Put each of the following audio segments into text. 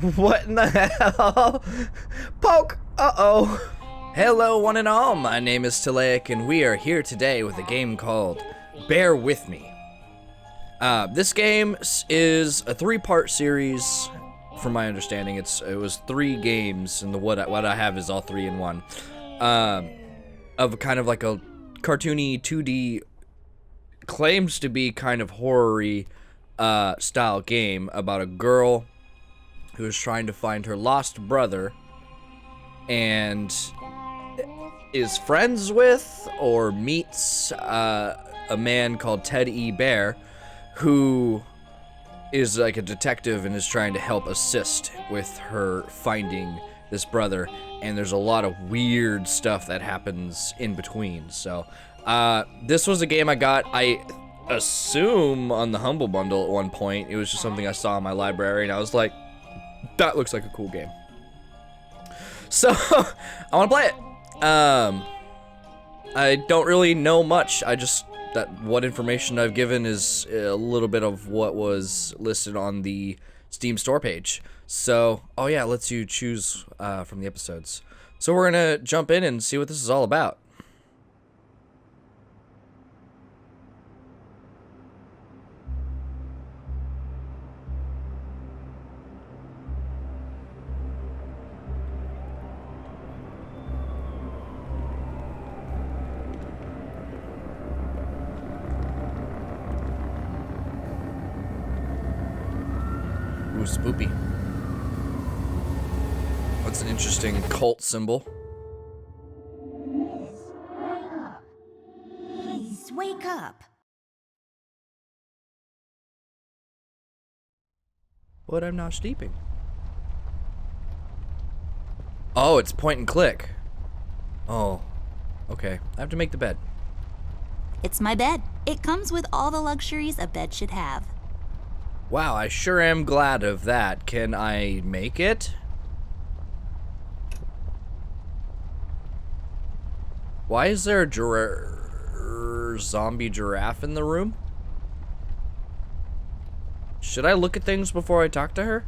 What in the hell? Poke! Uh-oh. Hello, one and all. My name is Talaic, and we are here today with a game called Bear With Me. This game is a 3-part series. From my understanding, it was 3 games, and what I have is all 3 in one. Of kind of like a cartoony 2D, claims to be kind of horror-y style game about a girl who is trying to find her lost brother and is friends with or meets a man called Ted E. Bear, who is like a detective and is trying to help assist with her finding this brother, and there's a lot of weird stuff that happens in between. So this was a game I got, I assume, on the Humble Bundle at one point. It was just something I saw in my library, and I was like, that looks like a cool game. So I want to play it. I don't really know much. What information I've given is a little bit of what was listed on the Steam store page. So, oh yeah, it lets you choose from the episodes. So we're gonna jump in and see what this is all about. Ooh, spoopy. That's an interesting cult symbol. Please, wake up. But I'm not sleeping. Oh, it's point and click. Oh, okay. I have to make the bed. It's my bed. It comes with all the luxuries a bed should have. Wow, I sure am glad of that. Can I make it? Why is there a zombie giraffe in the room? Should I look at things before I talk to her?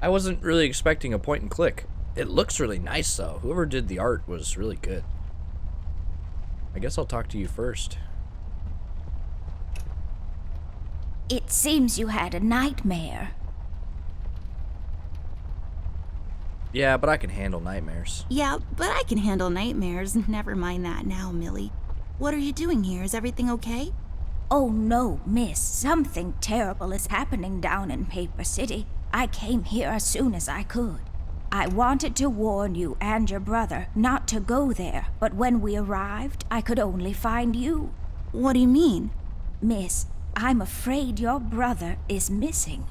I wasn't really expecting a point and click. It looks really nice though. Whoever did the art was really good. I guess I'll talk to you first. It seems you had a nightmare. Yeah, but I can handle nightmares. Yeah, but I can handle nightmares. Never mind that now, Millie. What are you doing here? Is everything okay? Oh no, miss. Something terrible is happening down in Paper City. I came here as soon as I could. I wanted to warn you and your brother not to go there, but when we arrived, I could only find you. What do you mean? Miss, I'm afraid your brother is missing.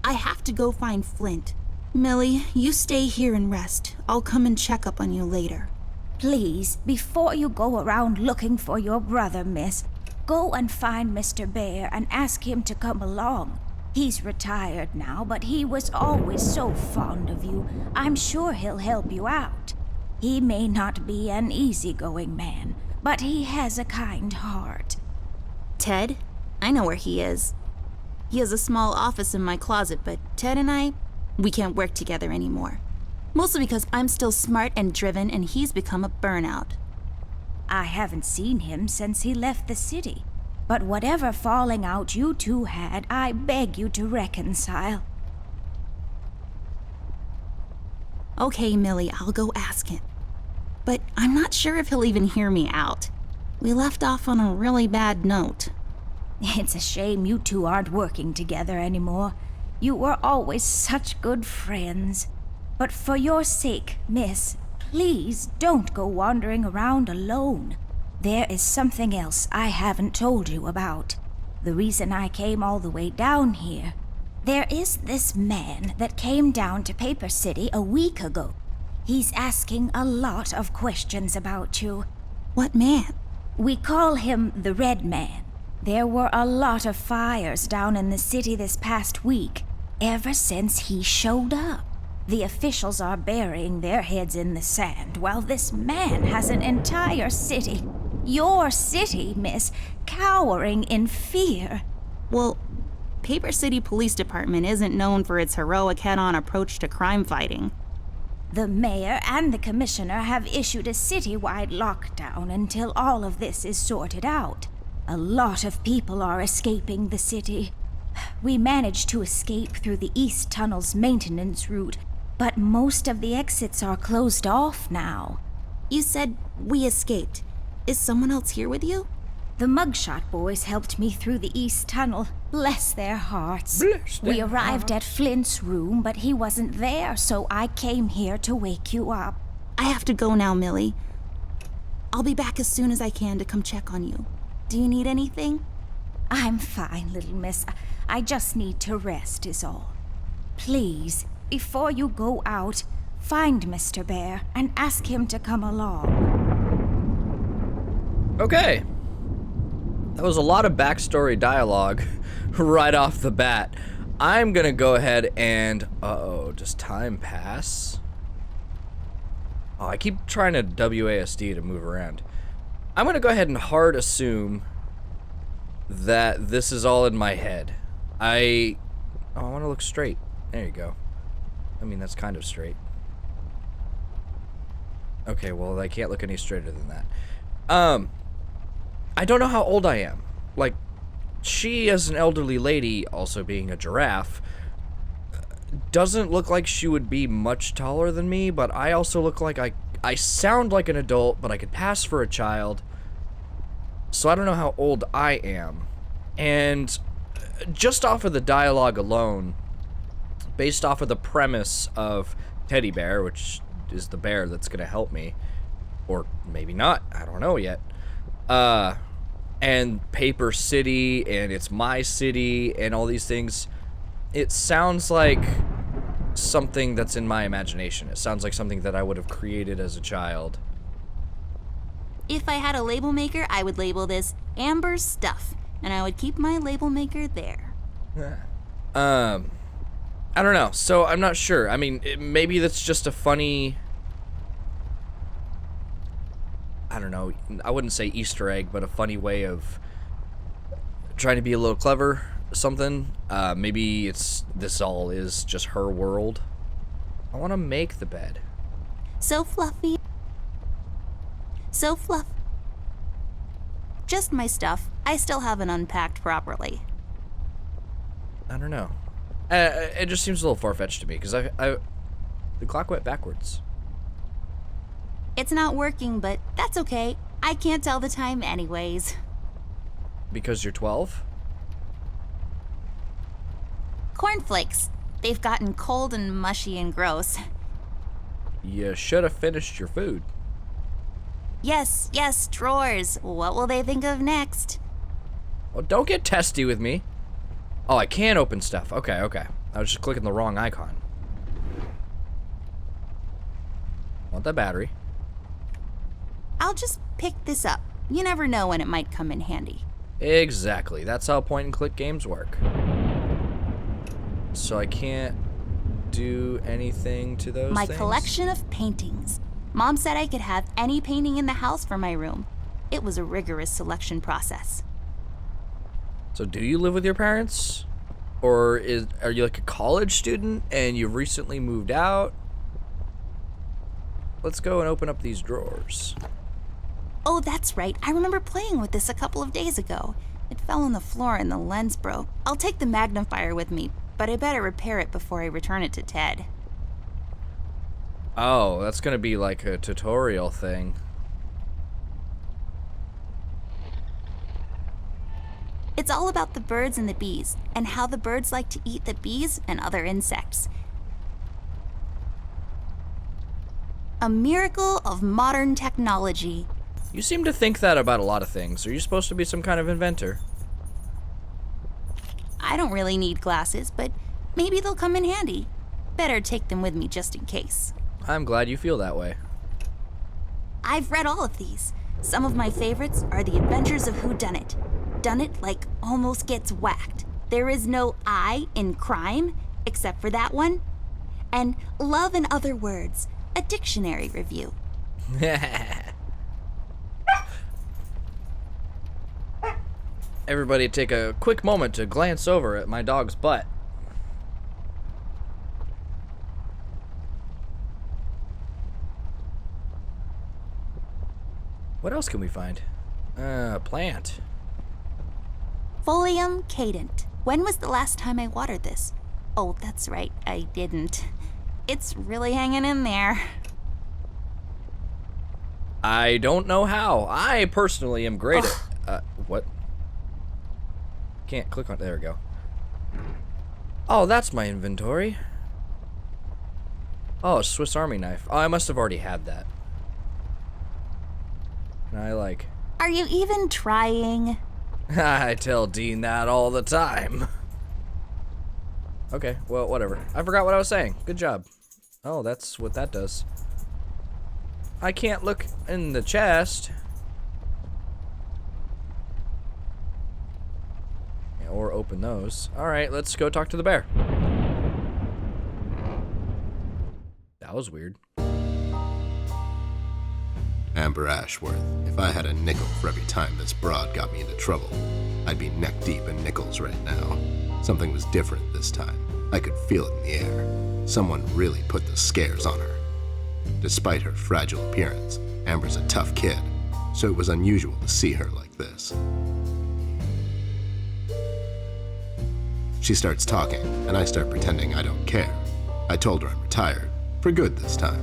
I have to go find Flint. Millie, you stay here and rest. I'll come and check up on you later. Please, before you go around looking for your brother, miss, go and find Mr. Bear and ask him to come along. He's retired now, but he was always so fond of you. I'm sure he'll help you out. He may not be an easygoing man, but he has a kind heart. Ted? I know where he is. He has a small office in my closet, but Ted and we can't work together anymore. Mostly because I'm still smart and driven and he's become a burnout. I haven't seen him since he left the city. But whatever falling out you two had, I beg you to reconcile. Okay, Millie, I'll go ask him. But I'm not sure if he'll even hear me out. We left off on a really bad note. It's a shame you two aren't working together anymore. You were always such good friends. But for your sake, miss, please don't go wandering around alone. There is something else I haven't told you about. The reason I came all the way down here. There is this man that came down to Paper City a week ago. He's asking a lot of questions about you. What man? We call him the Red Man. There were a lot of fires down in the city this past week, ever since he showed up. The officials are burying their heads in the sand, while this man has an entire city, your city, miss, cowering in fear. Well, Paper City Police Department isn't known for its heroic head-on approach to crime fighting. The mayor and the commissioner have issued a citywide lockdown until all of this is sorted out. A lot of people are escaping the city. We managed to escape through the East Tunnel's maintenance route, but most of the exits are closed off now. You said we escaped. Is someone else here with you? The Mugshot boys helped me through the East Tunnel. Bless their hearts. We arrived at Flint's room, but he wasn't there, so I came here to wake you up. I have to go now, Millie. I'll be back as soon as I can to come check on you. Do you need anything? I'm fine, little miss. I just need to rest is all. Please, before you go out, find Mr. Bear and ask him to come along. Okay. That was a lot of backstory dialogue right off the bat. I'm gonna go ahead and... Uh-oh, does time pass? Oh, I keep trying to WASD to move around. I'm gonna go ahead and hard assume that this is all in my head. I want to look straight. There you go. I mean, that's kind of straight. Okay, well, I can't look any straighter than that. I don't know how old I am. Like, she as an elderly lady, also being a giraffe, doesn't look like she would be much taller than me, but I also look like I sound like an adult, but I could pass for a child. So I don't know how old I am. And just off of the dialogue alone, based off of the premise of Teddy Bear, which is the bear that's gonna help me, or maybe not, I don't know yet, and Paper City, and it's my city, and all these things, it sounds like something that's in my imagination. It sounds like something that I would have created as a child. If I had a label maker, I would label this Amber's Stuff, and I would keep my label maker there. I don't know, so I'm not sure. I mean, maybe that's just a funny... I don't know, I wouldn't say Easter egg, but a funny way of trying to be a little clever, something. Maybe this all is just her world. I want to make the bed. So fluffy. So fluff. Just my stuff. I still haven't unpacked properly. I don't know. It just seems a little far-fetched to me, because the clock went backwards. It's not working, but that's okay. I can't tell the time anyways. Because you're 12? Cornflakes. They've gotten cold and mushy and gross. You should have finished your food. Yes, drawers. What will they think of next? Well, don't get testy with me. Oh, I can open stuff. Okay. I was just clicking the wrong icon. Want that battery? I'll just pick this up. You never know when it might come in handy. Exactly. That's how point-and-click games work. So I can't do anything to those My things? collection of paintings. Mom said I could have any painting in the house for my room. It was a rigorous selection process. So do you live with your parents? Or are you like a college student and you've recently moved out? Let's go and open up these drawers. Oh, that's right. I remember playing with this a couple of days ago. It fell on the floor and the lens broke. I'll take the magnifier with me, but I better repair it before I return it to Ted. Oh, that's gonna be like a tutorial thing. It's all about the birds and the bees, and how the birds like to eat the bees and other insects. A miracle of modern technology. You seem to think that about a lot of things. Are you supposed to be some kind of inventor? I don't really need glasses, but maybe they'll come in handy. Better take them with me just in case. I'm glad you feel that way. I've read all of these. Some of my favorites are The Adventures of Whodunit. Dunnit like almost gets whacked. There is no I in crime, except for that one. And Love and Other Words, a dictionary review. everybody take a quick moment to glance over at my dog's butt. What else can we find? Plant. Folium cadent. When was the last time I watered this? Oh, that's right, I didn't. It's really hanging in there. I don't know how. I personally am great at... what? Can't click on... There we go. Oh, that's my inventory. Oh, a Swiss Army knife. Oh, I must have already had that. And I like... Are you even trying? I tell Dean that all the time. Okay, well, whatever. I forgot what I was saying. Good job. Oh, that's what that does. I can't look in the chest. Yeah, or open those. Alright, let's go talk to the bear. That was weird. Amber Ashworth, if I had a nickel for every time this broad got me into trouble, I'd be neck deep in nickels right now. Something was different this time. I could feel it in the air. Someone really put the scares on her. Despite her fragile appearance, Amber's a tough kid, so it was unusual to see her like this. She starts talking, and I start pretending I don't care. I told her I'm retired, for good this time.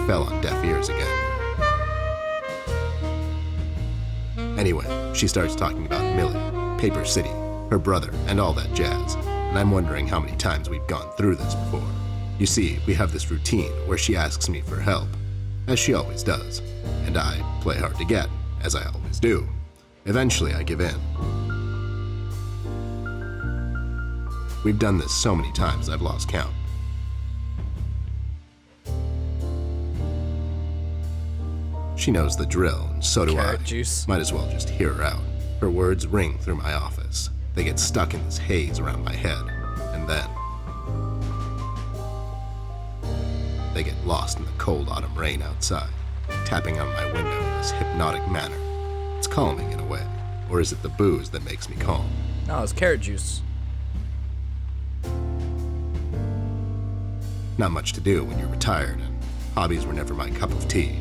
Fell on deaf ears again. Anyway, she starts talking about Millie, Paper City, her brother, and all that jazz, and I'm wondering how many times we've gone through this before. You see, we have this routine where she asks me for help, as she always does, and I play hard to get, as I always do. Eventually, I give in. We've done this so many times I've lost count. She knows the drill, and so do Carrot I. juice. Might as well just hear her out. Her words ring through my office. They get stuck in this haze around my head, and then they get lost in the cold autumn rain outside, tapping on my window in this hypnotic manner. It's calming in a way, or is it the booze that makes me calm? No, it's carrot juice. Not much to do when you're retired, and hobbies were never my cup of tea.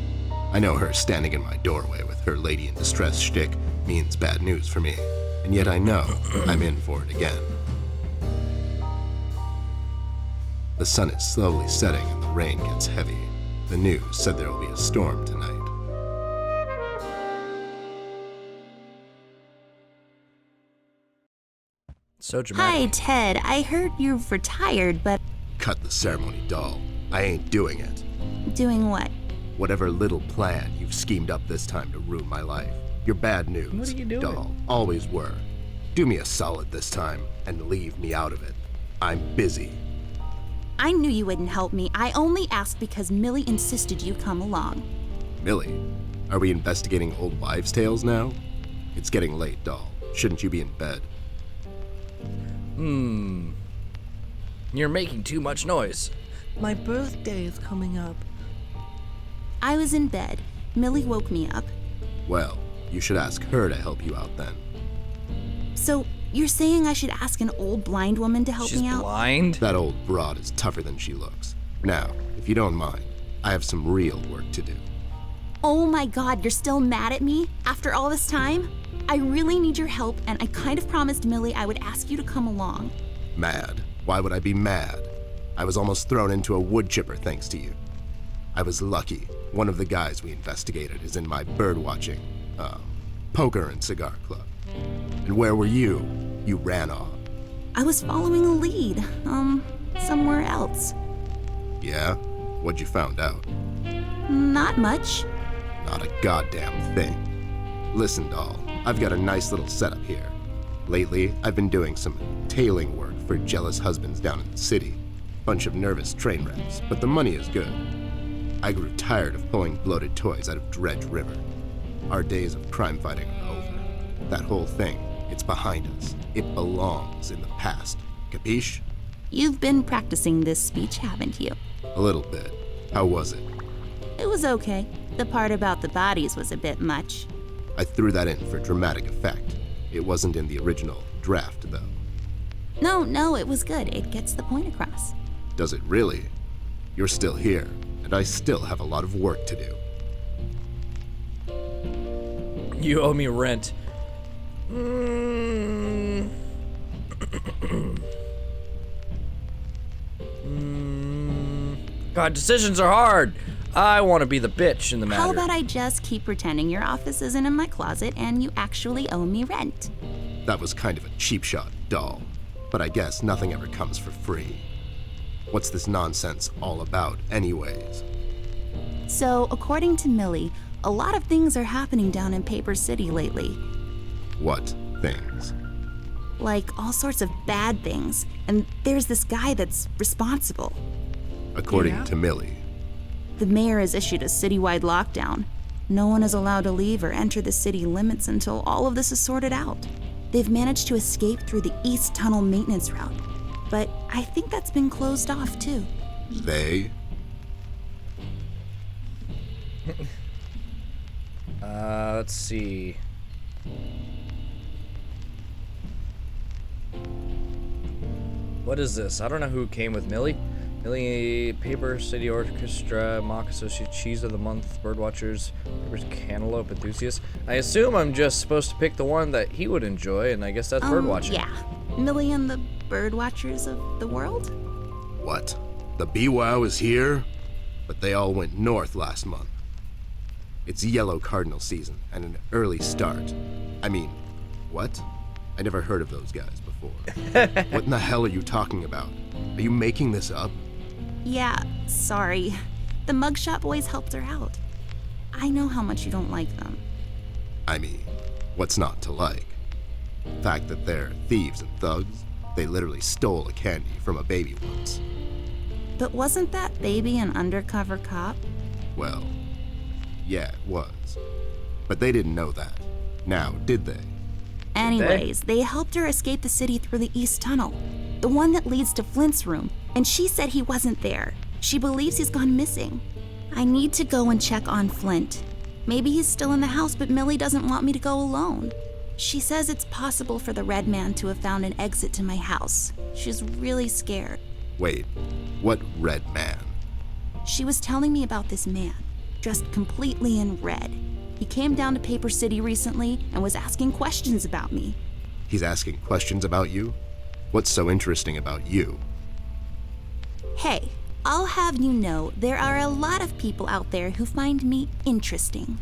I know her standing in my doorway with her lady in distress shtick means bad news for me, and yet I know I'm in for it again. The sun is slowly setting and the rain gets heavy. The news said there will be a storm tonight. So dramatic. Hi, Ted. I heard you've retired, but Cut the ceremony, doll. I ain't doing it. doing what? Whatever little plan you've schemed up this time to ruin my life. You're bad news, What are you doing? doll. Always were. Do me a solid this time and leave me out of it. I'm busy. I knew you wouldn't help me. I only asked because Millie insisted you come along. Millie, are we investigating old wives' tales now? It's getting late, doll. Shouldn't you be in bed? You're making too much noise. My birthday is coming up. I was in bed. Millie woke me up. Well, you should ask her to help you out then. So, you're saying I should ask an old blind woman to help She's me out? blind? That old broad is tougher than she looks. Now, if you don't mind, I have some real work to do. Oh my god, you're still mad at me? After all this time? I really need your help, and I kind of promised Millie I would ask you to come along. Mad? Why would I be mad? I was almost thrown into a wood chipper thanks to you. I was lucky. One of the guys we investigated is in my birdwatching, poker and cigar club. And where were you? You ran off. I was following a lead, somewhere else. Yeah? What'd you found out? Not much. Not a goddamn thing. Listen, doll, I've got a nice little setup here. Lately, I've been doing some tailing work for jealous husbands down in the city. Bunch of nervous train wrecks, but the money is good. I grew tired of pulling bloated toys out of Dredge River. Our days of crime fighting are over. That whole thing, it's behind us. It belongs in the past. Capiche? You've been practicing this speech, haven't you? A little bit. How was it? It was okay. The part about the bodies was a bit much. I threw that in for dramatic effect. It wasn't in the original draft, though. No, it was good. It gets the point across. Does it really? You're still here, and I still have a lot of work to do. You owe me rent. God, decisions are hard. I want to be the bitch in the matter. How about I just keep pretending your office isn't in my closet and you actually owe me rent? That was kind of a cheap shot, doll. But I guess nothing ever comes for free. What's this nonsense all about, anyways? So, according to Millie, a lot of things are happening down in Paper City lately. What things? Like all sorts of bad things. And there's this guy that's responsible. According to Millie. The mayor has issued a citywide lockdown. No one is allowed to leave or enter the city limits until all of this is sorted out. They've managed to escape through the East Tunnel maintenance route, but I think that's been closed off too. They? Let's see. What is this? I don't know who came with Millie. Millie, Paper City Orchestra, Mock Associate Cheese of the Month, Birdwatchers, Paper's Cantaloupe Enthusiast. I assume I'm just supposed to pick the one that he would enjoy, and I guess that's birdwatching. Yeah. Millie and the Birdwatchers of the world? What? The BWOW is here? But they all went north last month. It's yellow cardinal season and an early start. I mean, what? I never heard of those guys before. What in the hell are you talking about? Are you making this up? Yeah, sorry. The mugshot boys helped her out. I know how much you don't like them. I mean, what's not to like? The fact that they're thieves and thugs? They literally stole a candy from a baby once. But wasn't that baby an undercover cop? Well, yeah, it was. But they didn't know that. Now, did they? Anyways, they helped her escape the city through the East Tunnel, the one that leads to Flint's room, and she said he wasn't there. She believes he's gone missing. I need to go and check on Flint. Maybe he's still in the house, but Millie doesn't want me to go alone. She says it's possible for the Red Man to have found an exit to my house. She's really scared. Wait, what Red Man? She was telling me about this man, dressed completely in red. He came down to Paper City recently and was asking questions about me. He's asking questions about you? What's so interesting about you? Hey, I'll have you know there are a lot of people out there who find me interesting.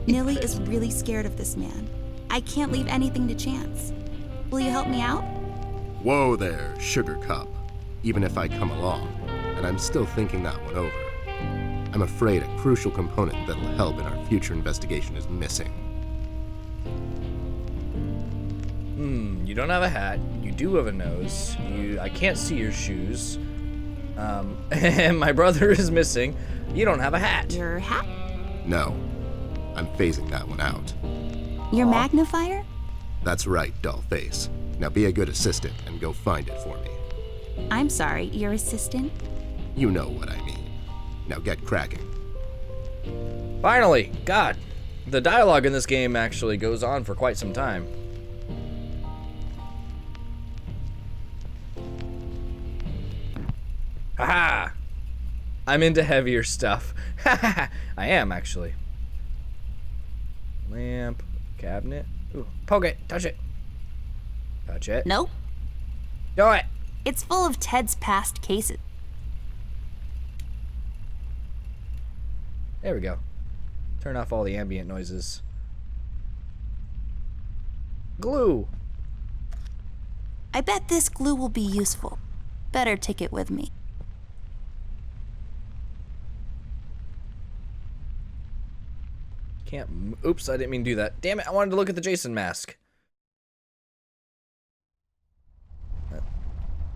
Millie is really scared of this man. I can't leave anything to chance. Will you help me out? Whoa there, Sugar Cup. Even if I come along, and I'm still thinking that one over. I'm afraid a crucial component that'll help in our future investigation is missing. You don't have a hat. You do have a nose. I can't see your shoes. And my brother is missing. You don't have a hat. Your hat? No, I'm phasing that one out. Your magnifier? That's right, Dollface. Now be a good assistant and go find it for me. I'm sorry, your assistant? You know what I mean. Now get cracking. Finally! God! The dialogue in this game actually goes on for quite some time. Haha! I'm into heavier stuff. I am, actually. Lamp. Cabinet. Ooh. Poke it. Touch it. Touch it. Nope. Do it! It's full of Ted's past cases. There we go. Turn off all the ambient noises. Glue! I bet this glue will be useful. Better take it with me. Oops, I didn't mean to do that. Damn it, I wanted to look at the Jason mask.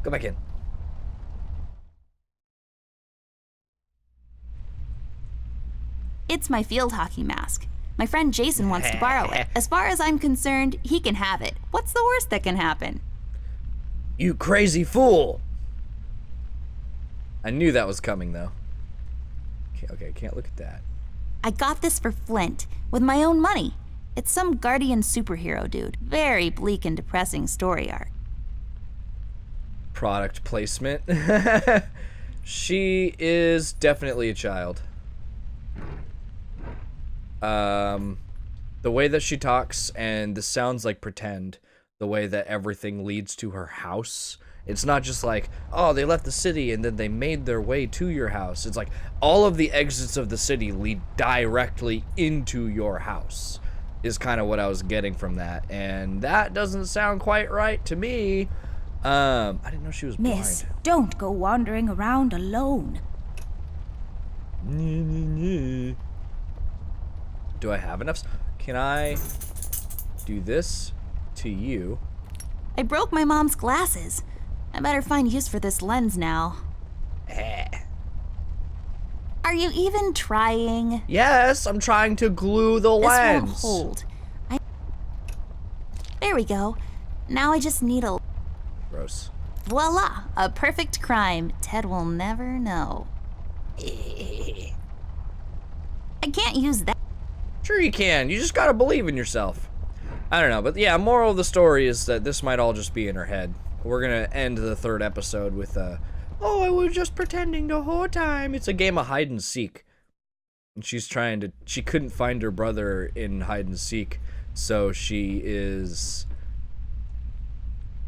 Go back in. It's my field hockey mask. My friend Jason wants to borrow it. As far as I'm concerned, he can have it. What's the worst that can happen? You crazy fool! I knew that was coming, though. Okay, can't look at that. I got this for Flint with my own money. It's some guardian superhero dude. Very bleak and depressing story arc. Product placement. She is definitely a child. The way that she talks, and this sounds like pretend, the way that everything leads to her house. It's not just like, oh, they left the city and then they made their way to your house. It's like all of the exits of the city lead directly into your house, is kind of what I was getting from that. And that doesn't sound quite right to me. I didn't know she was Miss, blind. don't go wandering around alone. Do I have enough? Can I do this to you? I broke my mom's glasses. I better find use for this lens now. Are you even trying? Yes, I'm trying to glue the lens. This won't hold. There we go. Now I just need a... Gross. Voila! A perfect crime Ted will never know. I can't use that. Sure you can. You just gotta believe in yourself. I don't know, but yeah, moral of the story is that this might all just be in her head. We're gonna end the 3rd episode with oh, I was just pretending the whole time. It's a game of hide and seek. And she couldn't find her brother in hide and seek, so she is...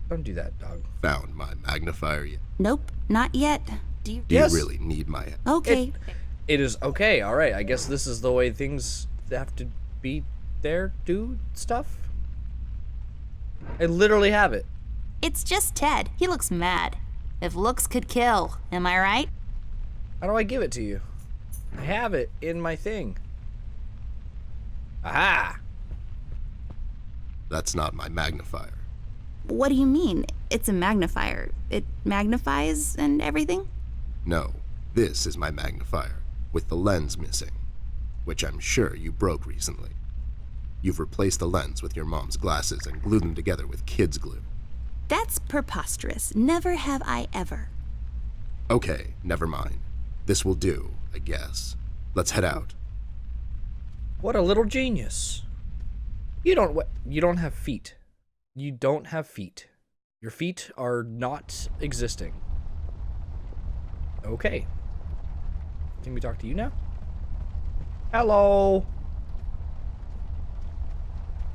Don't do that, dog. Found my magnifier yet? Nope, not yet. Do you... Do Yes. you really need my... Okay. It is okay, alright. I guess this is the way things have to be there, do stuff. I literally have it. It's just Ted. He looks mad. If looks could kill, am I right? How do I give it to you? I have it in my thing. Aha! That's not my magnifier. What do you mean? It's a magnifier. It magnifies and everything? No, this is my magnifier, with the lens missing, which I'm sure you broke recently. You've replaced the lens with your mom's glasses and glued them together with kids' glue. That's preposterous. Never have I ever. Okay, never mind. This will do, I guess. Let's head out. What a little genius. You don't have feet. You don't have feet. Your feet are not existing. Okay. Can we talk to you now? Hello.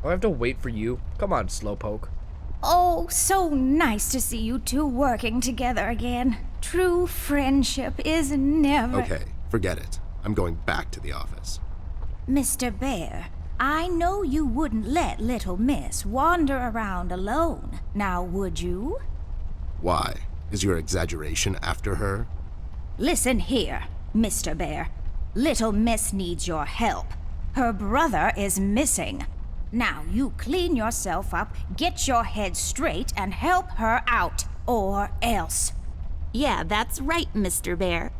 Do I have to wait for you? Come on, Slowpoke. Oh, so nice to see you two working together again. True friendship is never... Okay, forget it. I'm going back to the office. Mr. Bear, I know you wouldn't let little Miss wander around alone. Now, would you? Why? Is your exaggeration after her? Listen here, Mr. Bear. Little Miss needs your help. Her brother is missing. Now you clean yourself up, get your head straight, and help her out, or else. Yeah, that's right, Mr. Bear.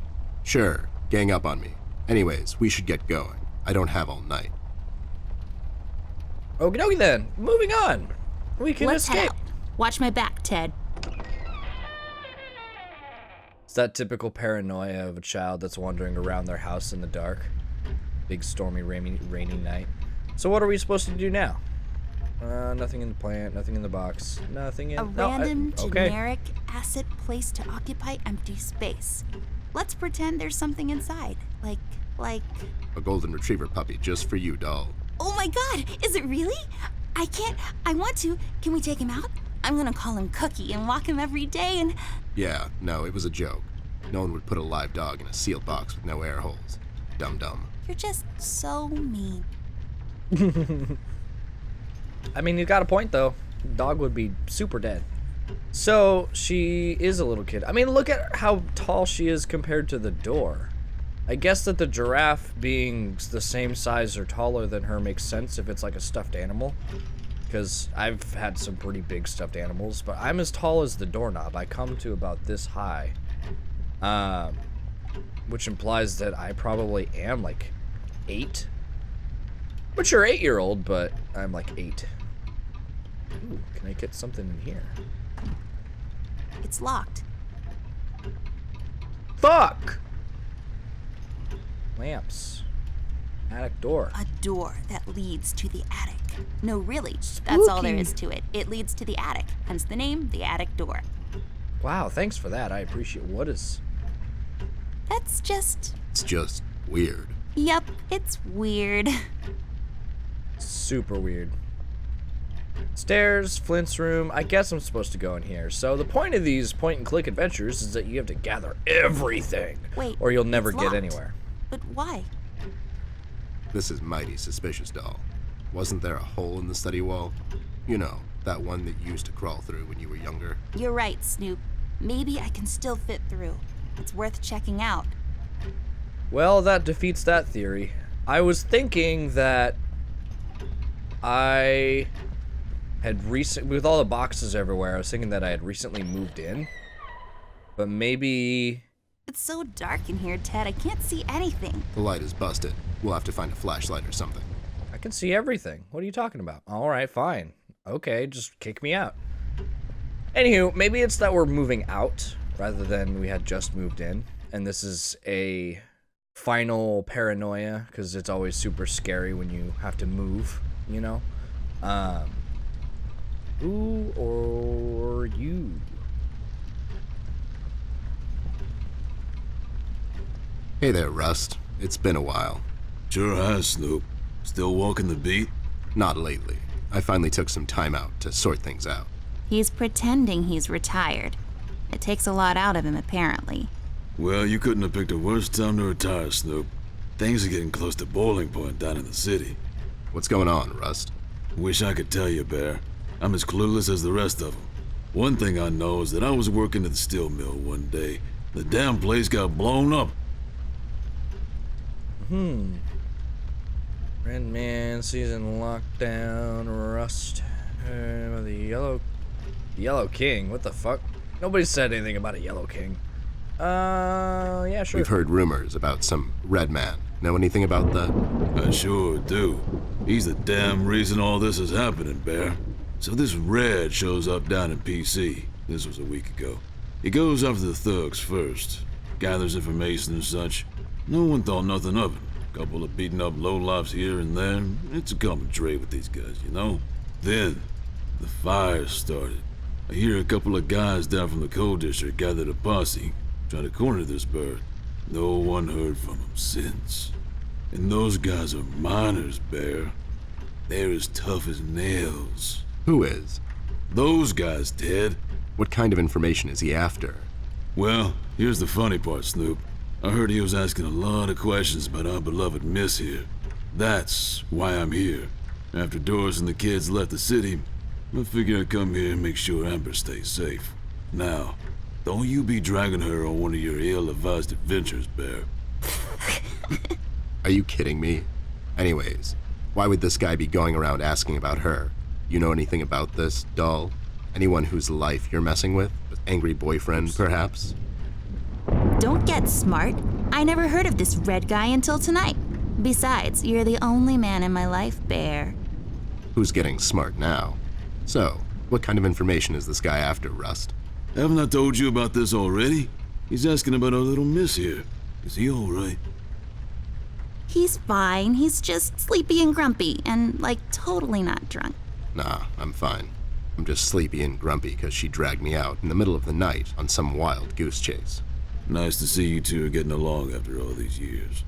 Sure, gang up on me. Anyways, we should get going. I don't have all night. Okie dokie then. Moving on. We can Let's head escape. out. Watch my back, Ted. It's that typical paranoia of a child that's wandering around their house in the dark. Big stormy, rainy night. So what are we supposed to do now? Nothing in the plant, nothing in the box, nothing in... A random, okay. generic asset place to occupy empty space. Let's pretend there's something inside. Like... A golden retriever puppy just for you, doll. Oh my god, is it really? I want to. Can we take him out? I'm gonna call him Cookie and walk him every day and... Yeah, no, it was a joke. No one would put a live dog in a sealed box with no air holes. Dum-dum. You're just so mean. I mean, you got a point, though. Dog would be super dead. So, she is a little kid. I mean, look at how tall she is compared to the door. I guess that the giraffe being the same size or taller than her makes sense if it's like a stuffed animal. Because I've had some pretty big stuffed animals, but I'm as tall as the doorknob. I come to about this high. Which implies that I probably am like 8. But you're 8-year-old, but I'm like 8. Ooh, can I get something in here? It's locked. Fuck! Lamps. Attic door. A door that leads to the attic. No, really, that's all there is to it. It leads to the attic, hence the name, the attic door. Wow, thanks for that. I appreciate. What is? That's just... It's just weird. Yep, it's weird. Super weird. Stairs, Flint's room. I guess I'm supposed to go in here. So the point of these point-and-click adventures is that you have to gather everything. Wait, or you'll never it's get locked. anywhere. But why? This is mighty suspicious, doll. Wasn't there a hole in the study wall? You know, that one that you used to crawl through when you were younger. You're right, Snoop. Maybe I can still fit through. It's worth checking out. Well, that defeats that theory. I was thinking that I had with all the boxes everywhere, I was thinking that I had recently moved in. But maybe... It's so dark in here, Ted. I can't see anything. The light is busted. We'll have to find a flashlight or something. I can see everything. What are you talking about? All right, fine. Okay, just kick me out. Anywho, maybe it's that we're moving out rather than we had just moved in. And this is a final paranoia because it's always super scary when you have to move, you know? Who or you? Hey there, Rust. It's been a while. Sure has, Snoop. Still walking the beat? Not lately. I finally took some time out to sort things out. He's pretending he's retired. It takes a lot out of him, apparently. Well, you couldn't have picked a worse time to retire, Snoop. Things are getting close to boiling point down in the city. What's going on, Rust? Wish I could tell you, Bear. I'm as clueless as the rest of them. One thing I know is that I was working at the steel mill one day. The damn place got blown up. Red Man season lockdown Rust. The Yellow King. What the fuck? Nobody said anything about a Yellow King. Yeah, sure. We've heard rumors about some Red Man. Know anything about that? I sure do. He's the damn reason all this is happening, Bear. So this Red shows up down in PC. This was a week ago. He goes after the thugs first. Gathers information and such. No one thought nothing of it. Couple of beaten up lowlifes here and there. It's a common trait with these guys, you know? Then, the fire started. I hear a couple of guys down from the coal district gathered a posse, trying to corner this bird. No one heard from them since. And those guys are miners, Bear. They're as tough as nails. Who is? Those guys, Ted. What kind of information is he after? Well, here's the funny part, Snoop. I heard he was asking a lot of questions about our beloved Miss here. That's why I'm here. After Doris and the kids left the city, I figured I'd come here and make sure Amber stays safe. Now, don't you be dragging her on one of your ill-advised adventures, Bear. Are you kidding me? Anyways, why would this guy be going around asking about her? You know anything about this, doll? Anyone whose life you're messing with? An angry boyfriend, perhaps? Don't get smart. I never heard of this Red guy until tonight. Besides, you're the only man in my life, Bear. Who's getting smart now? So, what kind of information is this guy after, Rust? Haven't I told you about this already? He's asking about our little Miss here. Is he all right? He's fine. He's just sleepy and grumpy and, like, totally not drunk. Nah, I'm fine. I'm just sleepy and grumpy because she dragged me out in the middle of the night on some wild goose chase. Nice to see you two are getting along after all these years.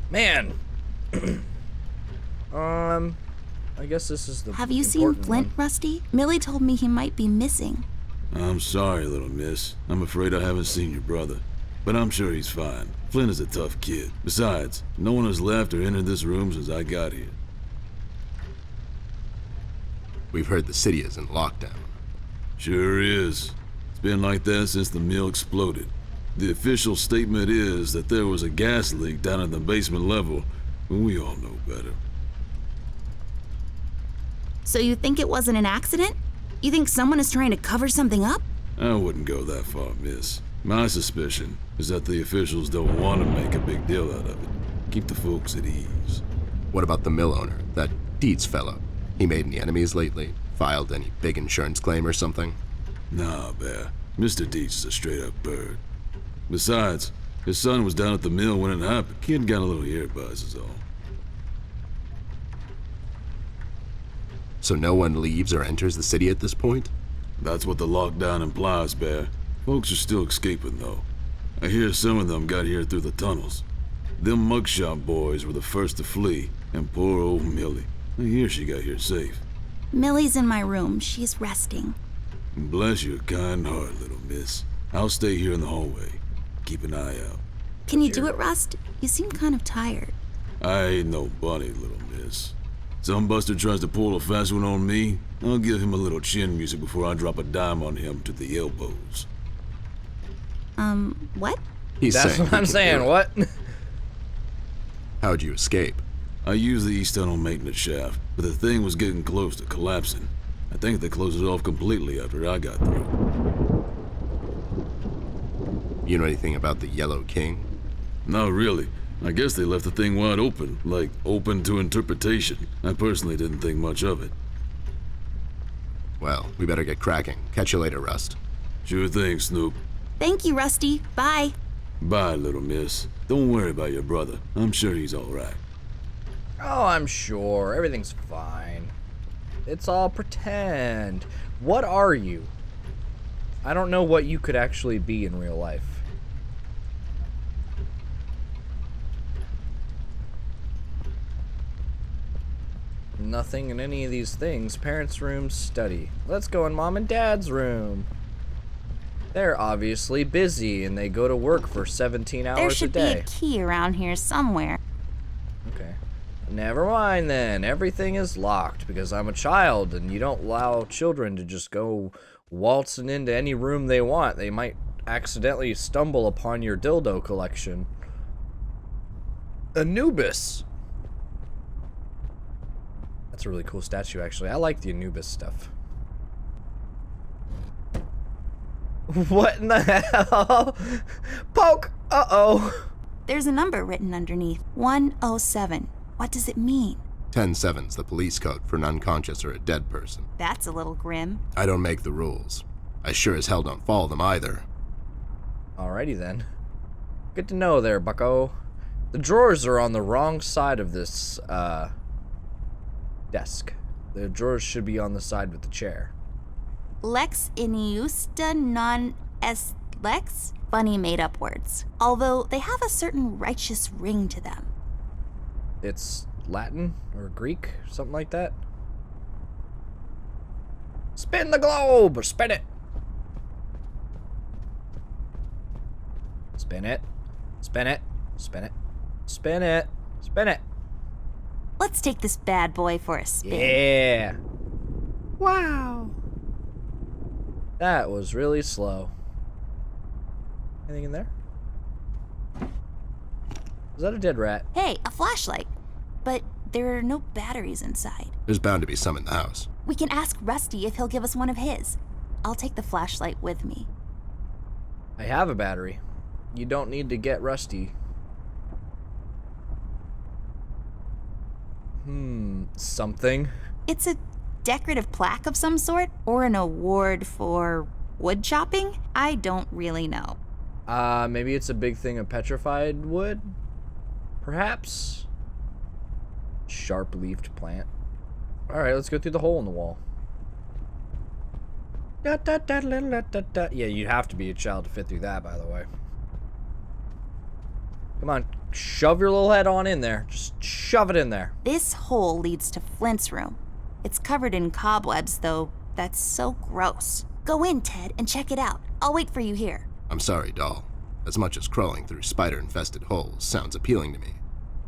Man. I guess this is the Have you seen important Flint, one. Rusty? Millie told me he might be missing. I'm sorry, little miss. I'm afraid I haven't seen your brother. But I'm sure he's fine. Flint is a tough kid. Besides, no one has left or entered this room since I got here. We've heard the city is in lockdown. Sure is. It's been like that since the mill exploded. The official statement is that there was a gas leak down at the basement level, but we all know better. So you think it wasn't an accident? You think someone is trying to cover something up? I wouldn't go that far, miss. My suspicion is that the officials don't want to make a big deal out of it. Keep the folks at ease. What about the mill owner, that Dietz fellow? He made any enemies lately? Filed any big insurance claim or something? Nah, Bear. Mr. Deitch is a straight-up bird. Besides, his son was down at the mill when it happened. Kid got a little ear buzz is all. So no one leaves or enters the city at this point? That's what the lockdown implies, Bear. Folks are still escaping, though. I hear some of them got here through the tunnels. Them mugshot boys were the first to flee, and poor old Millie. I hear she got here safe. Millie's in my room. She's resting. Bless your kind heart, little miss. I'll stay here in the hallway. Keep an eye out. Can you do it, Rust? You seem kind of tired. I ain't no bunny, little miss. Some buster tries to pull a fast one on me, I'll give him a little chin music before I drop a dime on him to the elbows. What? That's what I'm saying, what? How'd you escape? I used the east tunnel maintenance shaft, but the thing was getting close to collapsing. I think they closed it off completely after I got through. You know anything about the Yellow King? Not really. I guess they left the thing wide open, like open to interpretation. I personally didn't think much of it. Well, we better get cracking. Catch you later, Rust. Sure thing, Snoop. Thank you, Rusty. Bye. Bye, little miss. Don't worry about your brother. I'm sure he's all right. Oh, I'm sure. Everything's fine. It's all pretend. What are you? I don't know what you could actually be in real life. Nothing in any of these things. Parents' room, study. Let's go in Mom and Dad's room. They're obviously busy and they go to work for 17 hours a day. There should be a key around here somewhere. Okay. Never mind then. Everything is locked because I'm a child and you don't allow children to just go waltzing into any room they want. They might accidentally stumble upon your dildo collection. Anubis. That's a really cool statue, actually. I like the Anubis stuff. What in the hell? Poke! Uh-oh. There's a number written underneath. 107. What does it mean? 10-7's the police code for an unconscious or a dead person. That's a little grim. I don't make the rules. I sure as hell don't follow them either. Alrighty then. Good to know there, bucko. The drawers are on the wrong side of this, desk. The drawers should be on the side with the chair. Lex iniusta non est lex? Funny made-up words. Although they have a certain righteous ring to them. It's Latin or Greek, something like that. Spin the globe! Spin it! Spin it. Spin it. Spin it. Spin it. Spin it. Let's take this bad boy for a spin. Yeah. Wow. That was really slow. Anything in there? Is that a dead rat? Hey, a flashlight. But there are no batteries inside. There's bound to be some in the house. We can ask Rusty if he'll give us one of his. I'll take the flashlight with me. I have a battery. You don't need to get Rusty. Something. It's a decorative plaque of some sort, or an award for wood chopping? I don't really know. Maybe it's a big thing of petrified wood? Perhaps? Sharp-leafed plant. Alright, let's go through the hole in the wall. Yeah, you'd have to be a child to fit through that, by the way. Come on, shove your little head on in there. Just shove it in there. This hole leads to Flint's room. It's covered in cobwebs, though. That's so gross. Go in, Ted, and check it out. I'll wait for you here. I'm sorry, doll. As much as crawling through spider-infested holes sounds appealing to me,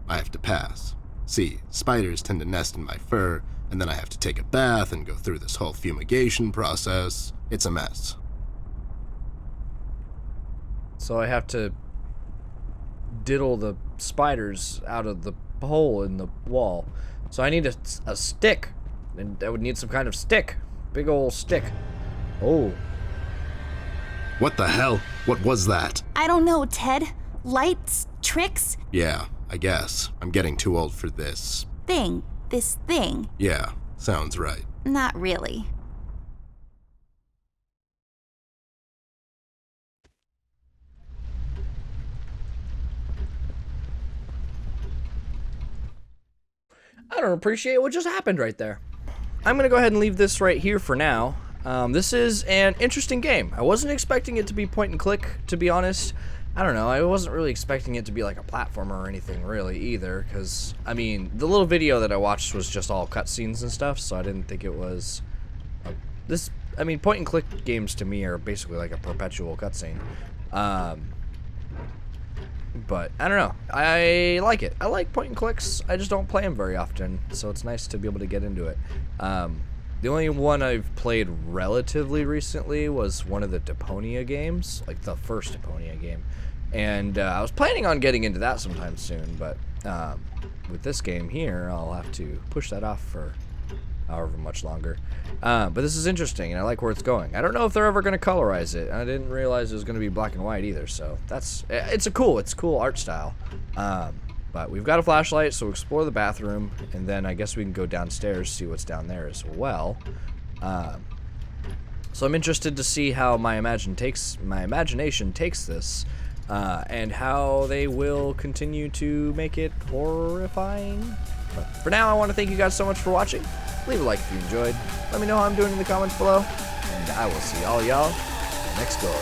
I have to pass. See, spiders tend to nest in my fur, and then I have to take a bath and go through this whole fumigation process. It's a mess. So I have to diddle the spiders out of the hole in the wall. So I need a stick. And I would need some kind of stick. Big old stick. Oh. What the hell? What was that? I don't know, Ted. Lights? Tricks? Yeah, I guess. I'm getting too old for this. This thing. Yeah, sounds right. Not really. I don't appreciate what just happened right there. I'm going to go ahead and leave this right here for now. This is an interesting game. I wasn't expecting it to be point and click, to be honest. I don't know, I wasn't really expecting it to be like a platformer or anything really either, because, I mean, the little video that I watched was just all cutscenes and stuff, so I didn't think it was... I mean, point and click games to me are basically like a perpetual cutscene. But, I don't know, I like it. I like point and clicks, I just don't play them very often, so it's nice to be able to get into it. The only one I've played relatively recently was one of the Deponia games, like the first Deponia game. And I was planning on getting into that sometime soon, but with this game here, I'll have to push that off for however much longer. But this is interesting, and I like where it's going. I don't know if they're ever going to colorize it. I didn't realize it was going to be black and white either, so it's cool art style. But we've got a flashlight, so we'll explore the bathroom, and then I guess we can go downstairs, see what's down there as well. So I'm interested to see how my imagination takes this, and how they will continue to make it horrifying. But for now, I want to thank you guys so much for watching. Leave a like if you enjoyed. Let me know how I'm doing in the comments below, and I will see all y'all next go.